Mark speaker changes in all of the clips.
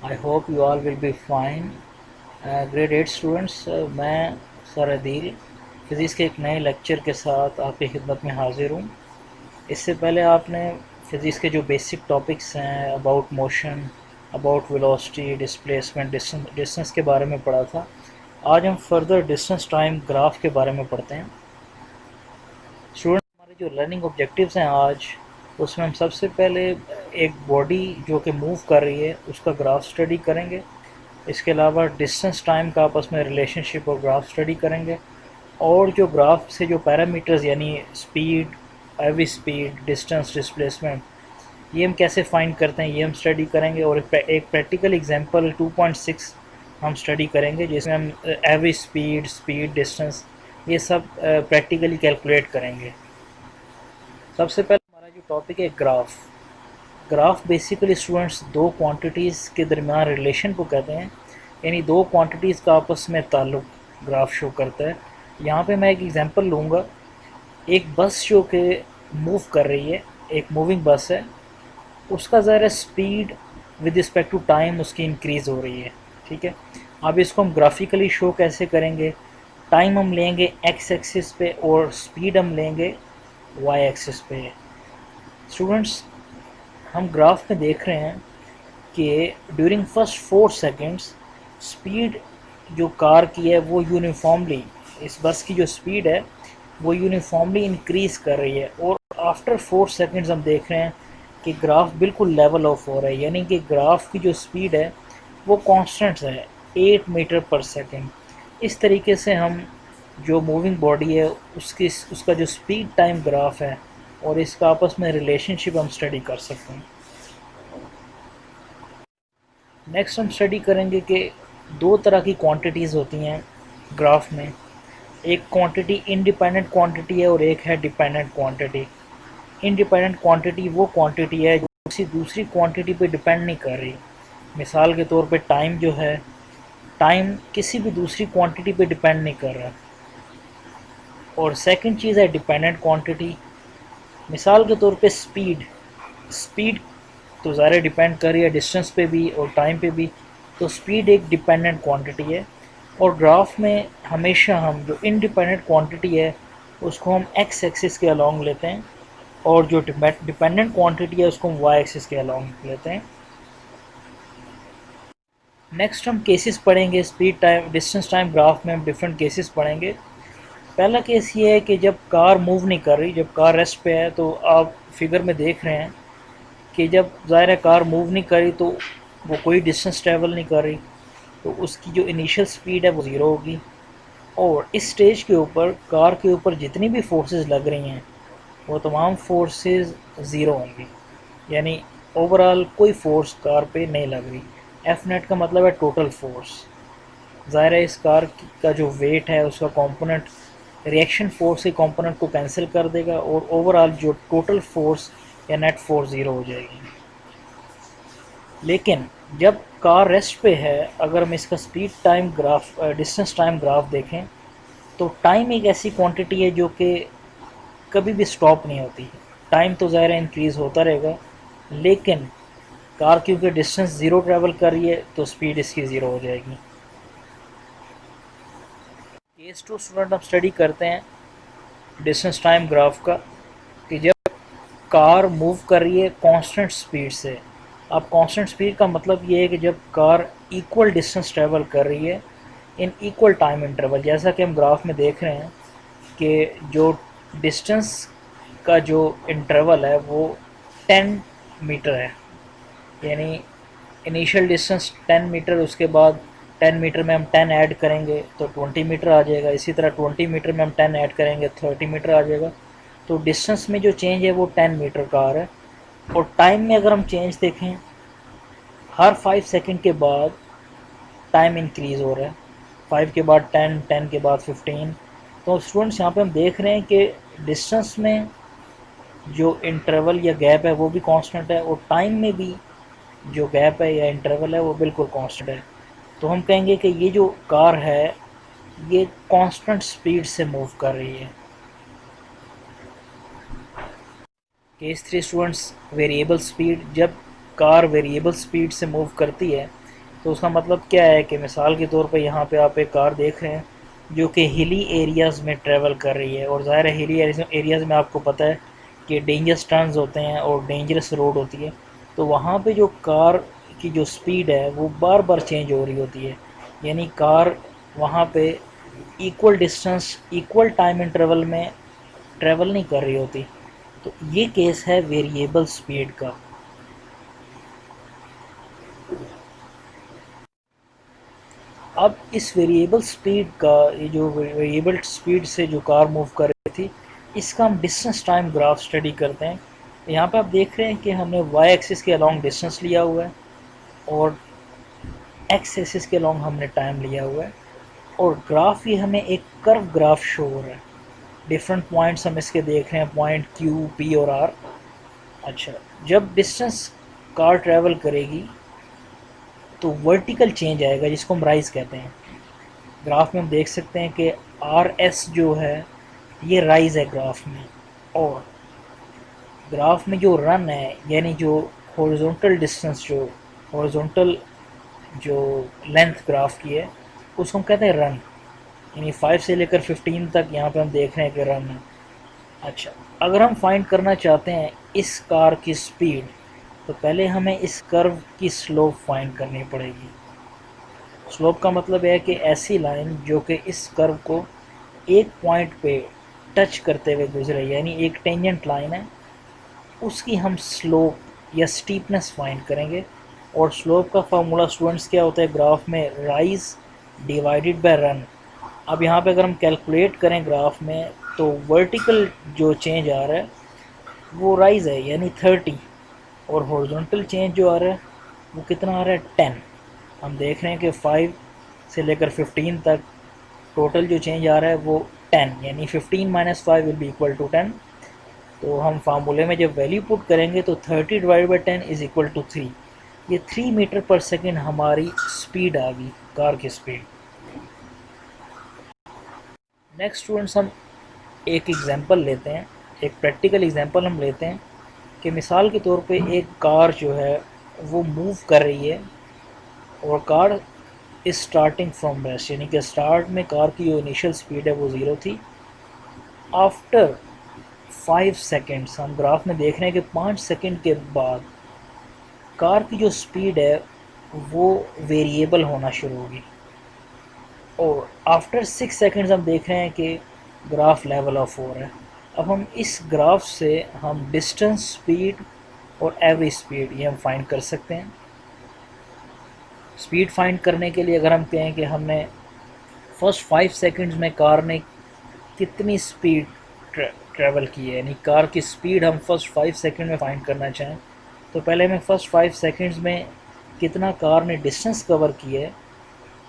Speaker 1: I hope you all will be fine. Grade 8 students, मैं sir Adeel physics के एक नए लेक्चर के साथ आपकी खिदमत में हाज़िर हूँ। इससे पहले आपने फ़िज़िक्स के जो बेसिक टॉपिक्स हैं about motion, about velocity, displacement, distance के बारे में पढ़ा था। आज हम फर्दर डिस्टेंस टाइम ग्राफ के बारे में पढ़ते हैं। स्टूडेंट, हमारे जो लर्निंग ऑब्जेक्टिव्स हैं आज, उसमें हम सबसे पहले एक बॉडी जो कि मूव कर रही है उसका ग्राफ स्टडी करेंगे। इसके अलावा डिस्टेंस टाइम का आपस में रिलेशनशिप और ग्राफ स्टडी करेंगे, और जो ग्राफ से जो पैरामीटर्स यानी speed, every speed, distance, displacement, ये हम कैसे फाइंड करते हैं ये हम स्टडी करेंगे। और एक प्रैक्टिकल एग्जांपल 2.6 हम स्टडी करेंगे जिसमें हम एवरी स्पीड, डिस्टेंस, ये सब प्रैक्टिकली कैलकुलेट करेंगे। सबसे पहले हमारा जो टॉपिक है ग्राफ। ग्राफ बेसिकली स्टूडेंट्स दो क्वांटिटीज़ के दरमियान रिलेशन को कहते हैं, यानी दो क्वांटिटीज़ का आपस में ताल्लुक ग्राफ शो करता है। यहाँ पे मैं एक एग्जांपल लूँगा। एक बस जो कि मूव कर रही है, एक मूविंग बस है, उसका ज़रा speed with respect to time उसकी इंक्रीज़ हो रही है। ठीक है, अब इसको हम ग्राफिकली शो कैसे करेंगे? टाइम हम लेंगे एक्स एक्सिस पे और स्पीड हम लेंगे वाई एक्सिस पे। स्टूडेंट्स, हम ग्राफ में देख रहे हैं कि ड्यूरिंग फर्स्ट 4 सेकेंड्स स्पीड जो कार की है वो यूनिफॉर्मली, इस बस की जो स्पीड है वो यूनिफॉर्मली इंक्रीज़ कर रही है, और आफ्टर 4 सेकेंड्स हम देख रहे हैं कि ग्राफ बिल्कुल लेवल ऑफ हो रहा है, यानी कि ग्राफ की जो स्पीड है वो कांस्टेंट है 8 मीटर पर सेकेंड। इस तरीके से हम जो मूविंग बॉडी है उसका जो स्पीड टाइम ग्राफ है और इसका आपस में रिलेशनशिप हम स्टडी कर सकते हैं। नेक्स्ट हम स्टडी करेंगे कि दो तरह की क्वांटिटीज़ होती हैं ग्राफ में। एक क्वांटिटी इंडिपेंडेंट क्वांटिटी है और एक है डिपेंडेंट क्वांटिटी। इंडिपेंडेंट क्वांटिटी वो क्वांटिटी है जो किसी दूसरी क्वांटिटी पे डिपेंड नहीं कर रही। मिसाल के तौर पे टाइम जो है, टाइम किसी भी दूसरी क्वांटिटी पे डिपेंड नहीं कर रहा। और सेकंड चीज़ है डिपेंडेंट क्वांटिटी। मिसाल के तौर पे स्पीड, स्पीड तो ज़्यादा डिपेंड कर रही है डिस्टेंस पे भी और टाइम पे भी, तो स्पीड एक डिपेंडेंट क्वांटिटी है। और ग्राफ में हमेशा हम जो इंडिपेंडेंट क्वांटिटी है उसको हम एक्स एक्सिस के अलोंग लेते हैं, और जो डिपेंडेंट क्वांटिटी है उसको हम वाई एक्सिस के अलोंग लेते हैं। नेक्स्ट हम केसेस पढ़ेंगे speed time distance time graph में हम डिफरेंट केसेस पढ़ेंगे। पहला केस ये है कि जब कार मूव नहीं कर रही, जब कार रेस्ट पे है, तो आप फिगर में देख रहे हैं कि जब ज़ाहिर है कार मूव नहीं कर रही तो वो कोई डिस्टेंस ट्रैवल नहीं कर रही, तो उसकी जो इनिशियल स्पीड है वो ज़ीरो होगी। और इस स्टेज के ऊपर कार के ऊपर जितनी भी फोर्सेस लग रही हैं वो तमाम फोर्सेस ज़ीरो होंगी, यानी ओवरऑल कोई फोर्स कार पे नहीं लग रही। एफ नेट का मतलब है टोटल फोर्स। ज़ाहिर है इस कार का जो वेट है उसका कंपोनेंट रिएक्शन फोर्स के कंपोनेंट को कैंसिल कर देगा, और ओवरऑल जो टोटल फोर्स या नेट फोर्स ज़ीरो हो जाएगी। लेकिन जब कार रेस्ट पे है, अगर हम इसका speed time graph, distance time graph देखें, तो टाइम एक ऐसी क्वांटिटी है जो कि कभी भी स्टॉप नहीं होती। टाइम तो ज़ाहिर है इंक्रीज़ होता रहेगा, लेकिन कार क्योंकि डिस्टेंस ज़ीरो ट्रैवल कर रही है तो स्पीड इसकी ज़ीरो हो जाएगी। केस टू स्टूडेंट हम स्टडी करते हैं डिस्टेंस टाइम ग्राफ का, कि जब कार मूव कर रही है कांस्टेंट स्पीड से। अब कांस्टेंट स्पीड का मतलब ये है कि जब कार इक्वल डिस्टेंस ट्रैवल कर रही है इन इक्वल टाइम इंटरवल, जैसा कि हम ग्राफ में देख रहे हैं कि जो डिस्टेंस का जो इंटरवल है वो 10 मीटर है, यानी इनिशियल डिस्टेंस 10 मीटर, उसके बाद 10 मीटर में हम 10 ऐड करेंगे तो 20 मीटर आ जाएगा। इसी तरह 20 मीटर में हम 10 ऐड करेंगे 30 मीटर आ जाएगा। तो डिस्टेंस में जो चेंज है वो 10 मीटर का आ रहा है। और टाइम में अगर हम चेंज देखें, हर 5 सेकंड के बाद टाइम इंक्रीज़ हो रहा है। 5 के बाद 10, 10 के बाद 15। तो स्टूडेंट्स यहाँ पे हम देख रहे हैं कि डिस्टेंस में जो इंटरवल या गैप है वो भी कांस्टेंट है, और टाइम में भी जो गैप है या इंटरवल है वो बिल्कुल कांस्टेंट है। तो हम कहेंगे कि ये जो कार है ये कांस्टेंट स्पीड से मूव कर रही है। Case 3 students, variable speed. जब कार वेरिएबल स्पीड से मूव करती है तो उसका मतलब क्या है कि मिसाल के तौर पे यहाँ पे आप एक कार देख रहे हैं जो कि हिली एरियाज़ में ट्रैवल कर रही है, और ज़ाहिर है हिली एरियाज़ में आपको पता है कि डेंजरस टर्न्स होते हैं और डेंजरस रोड होती है, तो वहाँ पे जो कार की जो स्पीड है वो बार बार चेंज हो रही होती है, यानी कार वहाँ पे equal distance equal time interval में ट्रैवल नहीं कर रही होती। तो ये केस है वेरिएबल स्पीड का। अब इस वेरिएबल स्पीड का, ये जो वेरिएबल स्पीड से जो कार मूव कर रही थी, इसका हम डिस्टेंस टाइम ग्राफ स्टडी करते हैं। यहाँ पे आप देख रहे हैं कि हमने वाई एक्सिस के अलॉन्ग डिस्टेंस लिया हुआ है और एक्स एक्सिस के अलॉन्ग हमने टाइम लिया हुआ है, और ग्राफ ये हमें एक कर्व ग्राफ शो हो रहा है। डिफरेंट पॉइंट्स हम इसके देख रहे हैं, पॉइंट क्यू, पी और आर। अच्छा, जब डिस्टेंस कार ट्रैवल करेगी तो वर्टिकल चेंज आएगा जिसको हम राइज कहते हैं। ग्राफ में हम देख सकते हैं कि आर एस जो है ये राइज है ग्राफ में, और ग्राफ में जो रन है यानी जो हॉरिजॉन्टल डिस्टेंस, जो हॉरिजॉन्टल जो लेंथ ग्राफ की है उसको हम कहते हैं रन, यानी 5 से लेकर 15 तक यहाँ पे हम देख रहे हैं कि रन है। अच्छा, अगर हम फाइंड करना चाहते हैं इस कार की स्पीड, तो पहले हमें इस कर्व की स्लोप फाइंड करनी पड़ेगी। स्लोप का मतलब है कि ऐसी लाइन जो कि इस कर्व को एक पॉइंट पे टच करते हुए गुजरे, यानी एक टेंजेंट लाइन है, उसकी हम स्लोप या स्टीपनेस फाइंड करेंगे। और स्लोप का फार्मूला स्टूडेंट्स क्या होता है ग्राफ में, राइज डिवाइडेड बाय रन। अब यहाँ पे अगर हम कैलकुलेट करें ग्राफ में, तो वर्टिकल जो चेंज आ रहा है वो राइज है यानी 30, और हॉरिजॉन्टल चेंज जो आ रहा है वो कितना आ रहा है 10। हम देख रहे हैं कि 5 से लेकर 15 तक टोटल जो चेंज आ रहा है वो 10, यानी 15 माइनस 5 विल बी इक्वल टू 10। तो हम फार्मूले में जब वैल्यू पुट करेंगे तो 30 divide by 10 is equal to 3। ये 3 मीटर पर सेकेंड हमारी स्पीड आ गई, कार की स्पीड। नेक्स्ट स्टूडेंट्स, हम एक एग्जांपल लेते हैं, एक प्रैक्टिकल एग्जांपल हम लेते हैं कि मिसाल के तौर पे एक कार जो है वो मूव कर रही है, और car is starting from rest, यानी कि स्टार्ट में कार की जो इनिशियल स्पीड है वो ज़ीरो थी। आफ्टर 5 सेकेंड्स, हम ग्राफ में देख रहे हैं कि 5 सेकेंड के बाद कार की जो स्पीड है वो वेरिएबल होना शुरू होगी, और आफ्टर 6 सेकेंड्स हम देख रहे हैं कि ग्राफ लेवल ऑफ हो रहा है। अब हम इस ग्राफ से हम डिस्टेंस, स्पीड और एवरेज स्पीड ये हम फाइंड कर सकते हैं। स्पीड फाइंड करने के लिए अगर हम कहें कि हमने फर्स्ट 5 सेकंड्स में कार ने कितनी स्पीड ट्रैवल की है, यानी कार की स्पीड हम फर्स्ट 5 सेकंड में फाइंड करना चाहें, तो पहले हमें फर्स्ट 5 सेकंड्स में कितना कार ने डिस्टेंस कवर की है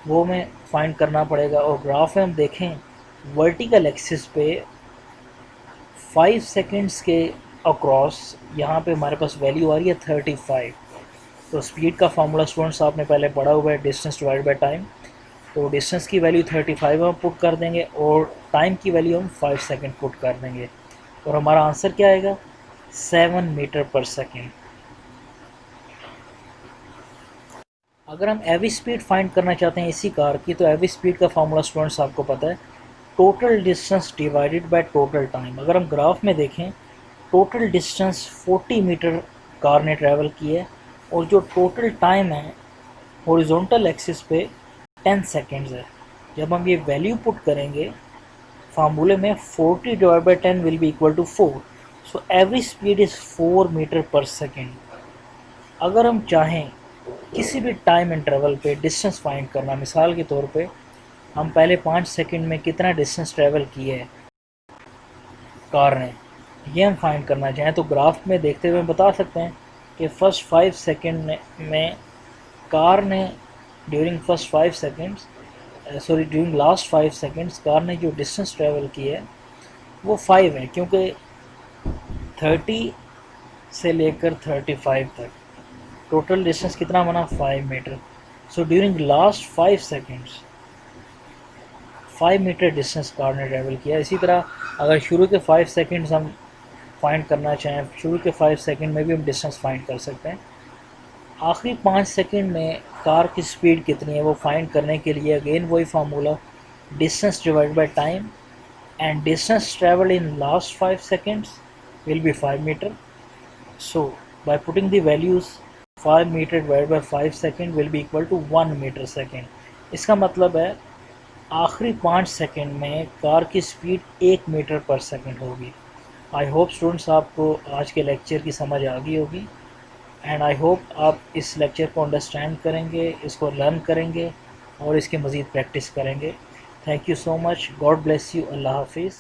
Speaker 1: वो हमें फाइंड करना पड़ेगा। और ग्राफ में हम देखें वर्टिकल एक्सिस पे 5 सेकंड्स के अक्रॉस यहाँ पे हमारे पास वैल्यू आ रही है 35। तो स्पीड का फार्मूला स्टूडेंट्स आपने पहले पढ़ा हुआ है, डिस्टेंस डिवाइड बाय टाइम। तो डिस्टेंस की वैल्यू 35 हम पुट कर देंगे और टाइम की वैल्यू हम 5 सेकंड पुट कर देंगे, और हमारा आंसर क्या आएगा 7 मीटर पर सेकंड। अगर हम एवरेज स्पीड फाइंड करना चाहते हैं इसी कार की, तो एवरेज स्पीड का फार्मूला स्टूडेंट्स आपको पता है, total distance divided by total time. अगर हम ग्राफ में देखें, टोटल डिस्टेंस 40 मीटर कार ने ट्रैवल की है, और जो टोटल टाइम है हॉरिजॉन्टल एक्सिस पे 10 सेकेंड्स है। जब हम ये वैल्यू पुट करेंगे फार्मूले में, 40 divide by 10 will be equal to 4। So average speed is 4 metre per second. अगर हम चाहें किसी भी टाइम इंटरवल पे डिस्टेंस फाइंड करना, मिसाल के तौर पे हम पहले 5 सेकेंड में कितना डिस्टेंस ट्रैवल किया है कार ने, ये हम फाइंड करना चाहें, तो ग्राफ में देखते हुए बता सकते हैं कि फर्स्ट 5 सेकेंड में कार ने during first 5 seconds during last 5 seconds car ने जो डिस्टेंस ट्रैवल की है वो 5 है, क्योंकि 30 से लेकर 35 तक टोटल डिस्टेंस कितना बना 5 metre. So during last 5 seconds 5 metre distance car ने ट्रैवल किया। इसी तरह अगर शुरू के 5 सेकेंड्स हम फाइंड करना चाहें, शुरू के 5 सेकेंड में भी हम डिस्टेंस फाइंड कर सकते हैं। आखिरी 5 सेकंड में कार की स्पीड कितनी है वो फाइंड करने के लिए अगेन वही formula, distance divide by time, and distance traveled in last 5 seconds will be 5 meter. So by putting the values 5 meter divided by 5 second will be equal to 1 meter second. इसका मतलब है आखिरी 5 second में car की speed 1 metre पर second होगी। I hope students आपको आज के लेक्चर की समझ आ गई होगी, एंड आई होप आप इस लेक्चर को अंडरस्टैंड करेंगे, इसको लर्न करेंगे और इसकी मज़ीद प्रैक्टिस करेंगे। Thank you so much. God bless you. अल्लाह हाफिज़।